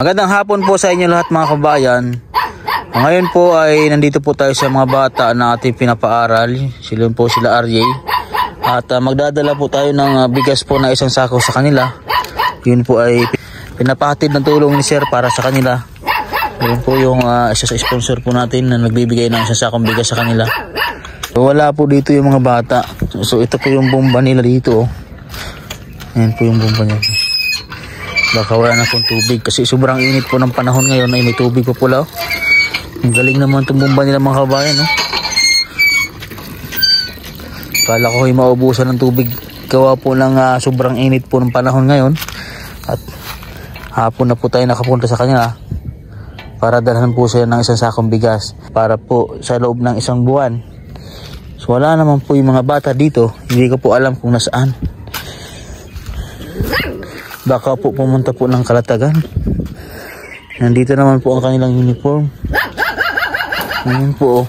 Magandang hapon po sa inyo lahat mga kabayan. Ngayon po ay nandito po tayo sa mga bata na ating pinapaaral. Sila po sila RJ. At magdadala po tayo ng bigas po na isang sako sa kanila. Yun po ay pinapahatid ng tulong ni Sir para sa kanila. Yun po yung isa sa sponsor po natin na nagbibigay ng isang sakong bigas sa kanila. So, wala po dito yung mga bata. So ito po yung bomba nila dito. Ayan po yung bomba niya. Baka wala na pong tubig kasi sobrang init po ng panahon ngayon ay may tubig po pula. Ang galing naman itong bomba nila mga kabayan. Kala ko ay maubusan ng tubig. Gawa po ng sobrang init po ng panahon ngayon. At hapon na po tayo nakapunta sa kanila para dalhan po sila ng isang sakong bigas para po sa loob ng isang buwan. So wala naman po yung mga bata dito. Hindi ko po alam kung nasaan. Baka po pumunta po ng Kalatagan. Nandito naman po ang kanilang uniform. Ngayon po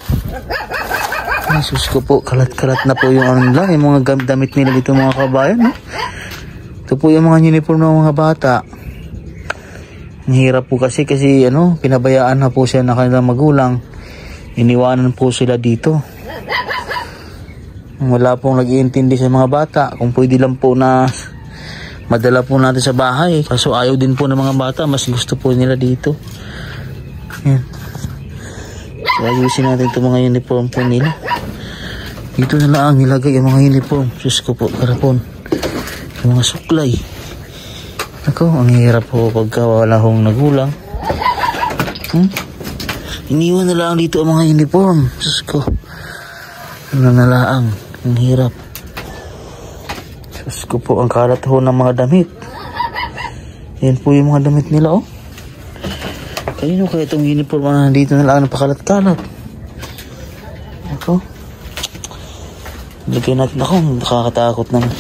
Jesus ko po, kalat-kalat na po yung ano nila, yung mga damit nila dito mga kabayan. Ito po yung mga uniform ng mga bata. Ang hirap po kasi pinabayaan na po siya ng kanilang magulang. Iniwanan po sila dito. Wala pong nag-iintindi sa mga bata. Kung pwede lang po na madala po natin sa bahay. Kaso ayaw din po ng mga bata. Mas gusto po nila dito. Yan. So ayusin natin itong mga uniform po nila. Dito na lang nilagay yung mga uniform. Diyos ko po, karapon. Yung mga suklay. Ako, ang hirap po pagka wala akong nagulang. Iniwan na lang dito ang mga uniform. Diyos ko. Ano na lang. Ang hirap. Diyos ko po, ang kalat ho ng mga damit. Yan po yung mga damit nila, oh. Kanino kaya itong uniform na nandito na lang napakalat-kalat? Ako. Lagay natin ako. Nakakatakot naman.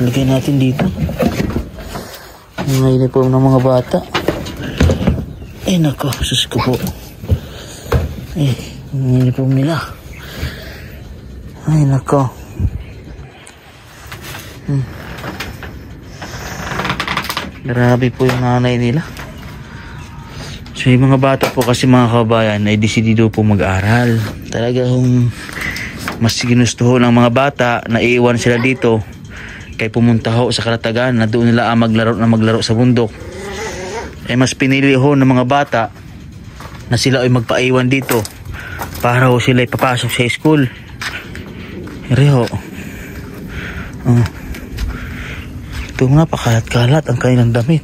Lagay natin dito. Mga uniform ng mga bata. Eh nako, sus ko po. Yung uniform nila. Ay nako. Grabe po yung nanay nila. So yung mga bata po kasi mga kabayan ay desidido po mag-aral. Talagang mas ginusto ho ng mga bata na iiwan sila dito kay pumunta ho sa Kalatagan na doon nila maglaro sa bundok. Mas pinili ho ng mga bata na sila ay magpaiwan dito para ho sila ipapasok sa school. Reho. Ito nga, pakalat-kalat ang kanilang damit.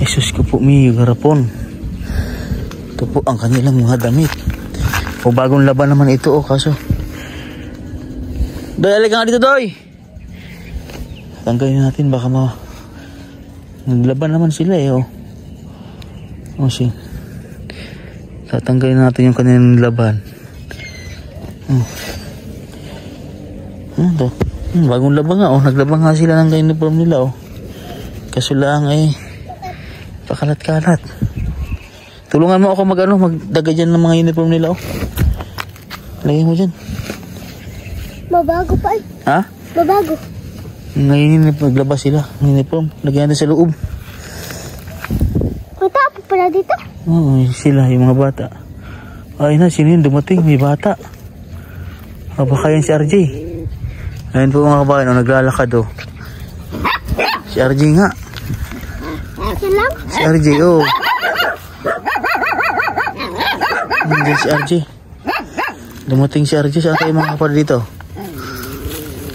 Jesus ko po, miyo garapon. Ito po ang kanilang mga damit. O bagong laban naman ito, kaso. Doy, alika nga dito, Doy. Tanggalin natin, baka naglaban naman sila si. Tatanggalin natin yung kanilang laban. Ito. Bagong laban nga, naglabang nga sila ng uniform nila, Kaso lang pakalat-kalat. Tulungan mo ako magdaga dyan ng mga uniform nila, Lagay mo dyan. Mabago pa Ha? Mabago. Ngayon naglabas sila ng uniform. Lagyan natin sa loob. May tapo pala dito? Oo, sila, yung mga bata. Ay na, sino yun? Dumating, may bata. Baka yan si RJ. Ayun po mga kabayan, naglalakad, Si RJ nga. Si RJ, Nandiyan si RJ. Dumating si RJ. Saan tayo mga kapatid dito?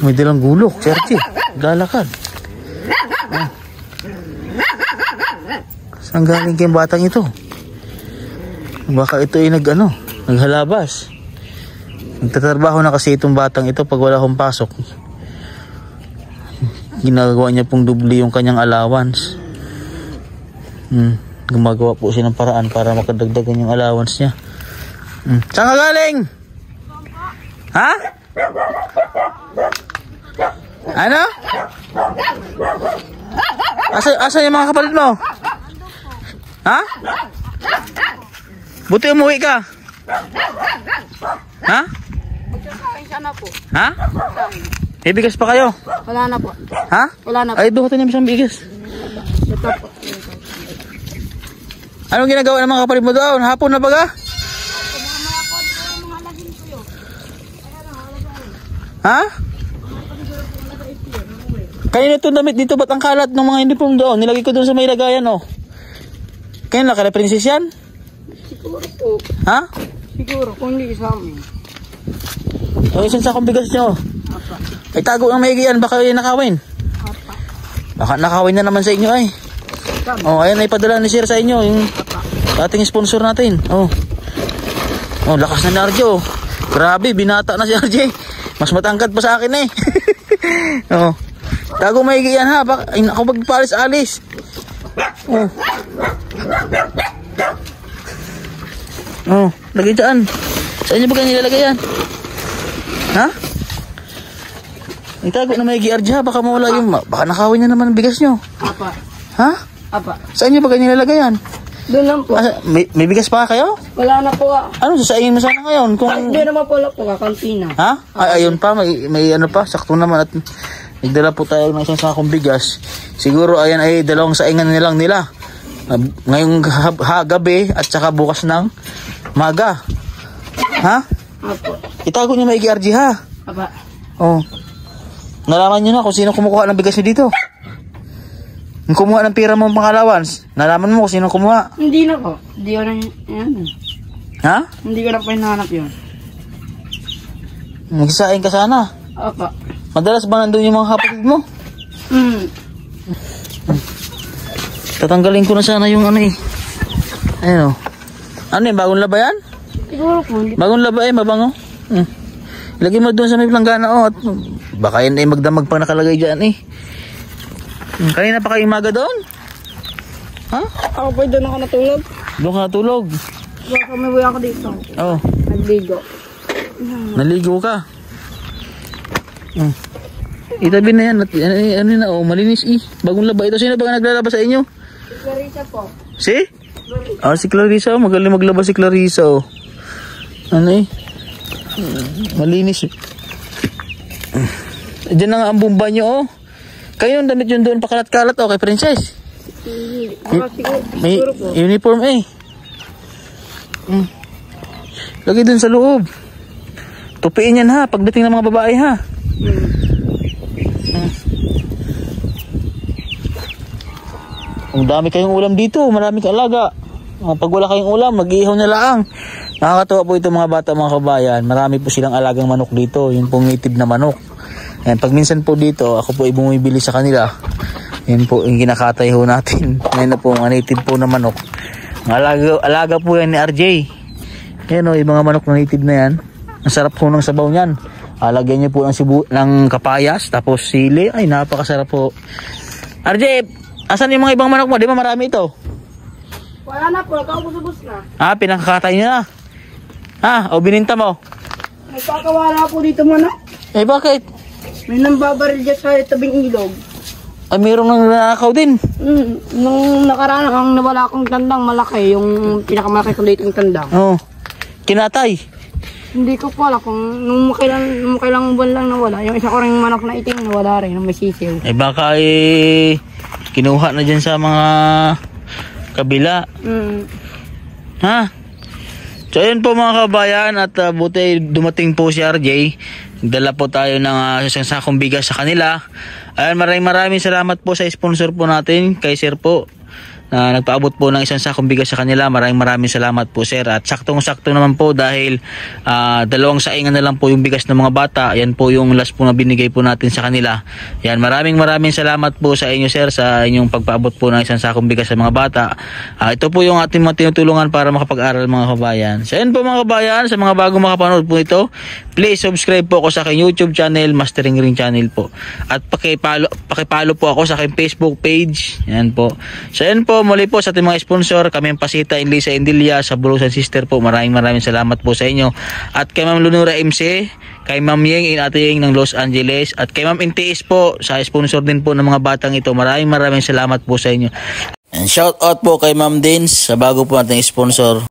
May dalang gulok si RJ. Naglalakad. Saan galing kayong batang ito? Baka ito ay naghalabas. Nagtatrabaho na kasi itong batang ito pag wala akong pasok. Ginagawa niya pong dubli yung kanyang allowance. Gumagawa po siya ng paraan para makadagdagan yung allowance niya. Saan ka galing? Ha? Ano? Asa yung mga kapatid mo? Ha? Buti umuwi ka. Ha? Sana po. Ha? May bigas pa kayo? Wala na po. Ha? Wala na po. Ay, buhatin niyo isang bigas. Ito po. Anong ginagawa ng mga kapatid mo doon? Hapon na baga? Ha? Kanina itong damit dito, ba't ang kalat ng mga uniform doon? Nilagay ko doon sa may lagayan, oh. Kaya na, kala princess yan? Siguro po. Ha? Siguro, kung hindi sa amin. O, isang sakong bigas nyo. Apa. Ay, tago ng maigi yan, baka yung nakawin. Apa. Baka nakawin na naman sa inyo, ay. Oh, ayan, ay padala ni Sir sa inyo, yung ating sponsor natin. Oh. Oh, lakas na ni RJ, oh. Grabe, binata na si RJ. Mas matangkad pa sa akin, eh. Oh. Tago maigi yan, ha. Baka, ay, ako magpalis-alis. Oh. Oh, lagay dyan. Saan nyo ba kayo nilalagay yan? Ha? Itago na may GRJ, ha? Baka mawala yung... Baka nakawin na naman ang bigas nyo. Apa. Ha? Apa. Saan nyo ba kayo nilalagay yan? Doon lang po. Ah, may bigas pa kayo? Wala na po ah. Ano, sasaingin mo sana ngayon? Kung... Hindi naman po lang po kakantina. Ha? Ay, ayun pa. May ano pa. Sakto naman. At nagdala po tayo ng isang sakong bigas. Siguro, ayan ay dalawang saingan nilang nila. Ngayong gabi at saka bukas ng maga. Ha? Apo. Itago niyo may GRJ, ha? Apa. Oh. Nalaman niyo na kung sino kumukuha ng bigas niyo dito. Yung kumuha ng pera mo pang-allowance, nalaman mo kung sino kumuha. Hindi na po. Hindi ko na yan. Ha? Hindi ko na po hinahanap yun. Magsasaing ka sana. Apa. Madalas ba nandun yung mga kapatid mo? Tatanggalin ko na sana yung ano, eh. Ayun, oh. Ano eh, bagong laba yan? Siguro po. Hindi. Bagong laba, eh, mabango. Ilagay mo doon sa may planggana, oh. At baka yun, eh, magdamag pang nakalagay dyan, eh. Kanina pa kayo maga doon? Ha? Ako po doon ako natulog. Doon ka natulog? Baka may buhay ako dito. Oh. Nagligo. Naligo ka. Itabi na yan. Ano na, oh, malinis, eh. Bagong laba. Ito, sino ba naglalaba sa inyo? Clarissa po. Si? Ah, si Clarissa, oh. Magaling maglaba si Clarissa, oh. Ano, eh? Malinis, eh. Diyan na nga ang bumba nyo, oh. Kayo yung damit yun doon pakalat-kalat, oh, kay Princess. May Siguro po. uniform, eh. Lagay dun sa loob. Tupiin yan, ha, pagdating ng mga babae, ha. Ang dami kayong ulam dito, maraming alaga. Pag wala kayong ulam, mag-iihaw na lang. Nakakatuwa po ito mga bata, mga kabayan. Marami po silang alagang manok dito, yung pong native na manok. Ayan, pag minsan po dito, ako po ay bumibili sa kanila. Yan po yung kinakatay ho natin. Ngayon na po, mga native po na manok. Alaga po yan ni RJ. Yan o, yung mga manok na native na yan. Ang sarap po ng sabaw niyan. Lagyan niyo po ng kapayas, tapos sili. Ay, napakasarap po. RJ, asan yung mga ibang manok mo? Di ba marami ito? Wala na po, nakaubos-ubos na. Ah, pinakakatay niyo na. O bininta mo? Nagkakawala po dito man ah. Eh, bakit? May nambabaril dyan sa tabing ilog. Ay, mayroong nanakaw din. Nung nakaraan, ang nawala akong tandang malaki, yung pinakamalaki ko dito yung tandang. Oh, kinatay. Hindi ko po alam kung nung makailang buwan lang nawala. Yung isa ko rin manok na itim nawala rin, nung may sisiw. Eh, baka kinuha na dyan sa mga kabila. Ha? So, ayun po mga kabayan, at buti dumating po si RJ. Dala po tayo ng isang sakong bigas sa kanila. Ayun, maraming salamat po sa sponsor po natin, kay Sir po, na nagpaabot po ng isang sakong bigas sa kanila. Maraming salamat po, Sir. At saktong-sakto naman po dahil dalawang saingan na lang po yung bigas ng mga bata. Yan po yung last po na binigay po natin sa kanila. Yan, maraming salamat po sa inyo, Sir, sa inyong pagpaabot po ng isang sakong bigas sa mga bata. Ito po yung ating mga tinutulungan para makapag-aral, mga kabayan. So yan po mga kabayan, sa mga bagong makapanood po ito, please subscribe po ako sa aking YouTube channel, Mastering Ring Channel po. At pakipalo po ako sa aking Facebook page. Yan po. So yan po, muli po sa ating mga sponsor, kami ang Pasita, Inlisa, Indilia, sa Bulusan Sister po. Maraming salamat po sa inyo. At kay Ma'am Lunura MC, kay Ma'am Yeng in Ate Yeng ng Los Angeles, at kay Ma'am NTS po, sa sponsor din po ng mga batang ito. Maraming salamat po sa inyo. And shout out po kay Ma'am Dins sa bago po nating sponsor.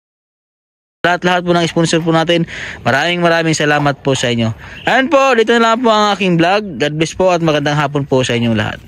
Lahat po ng sponsor po natin, maraming salamat po sa inyo. Ayan po, dito na lang po ang aking vlog. God bless po at magandang hapon po sa inyong lahat.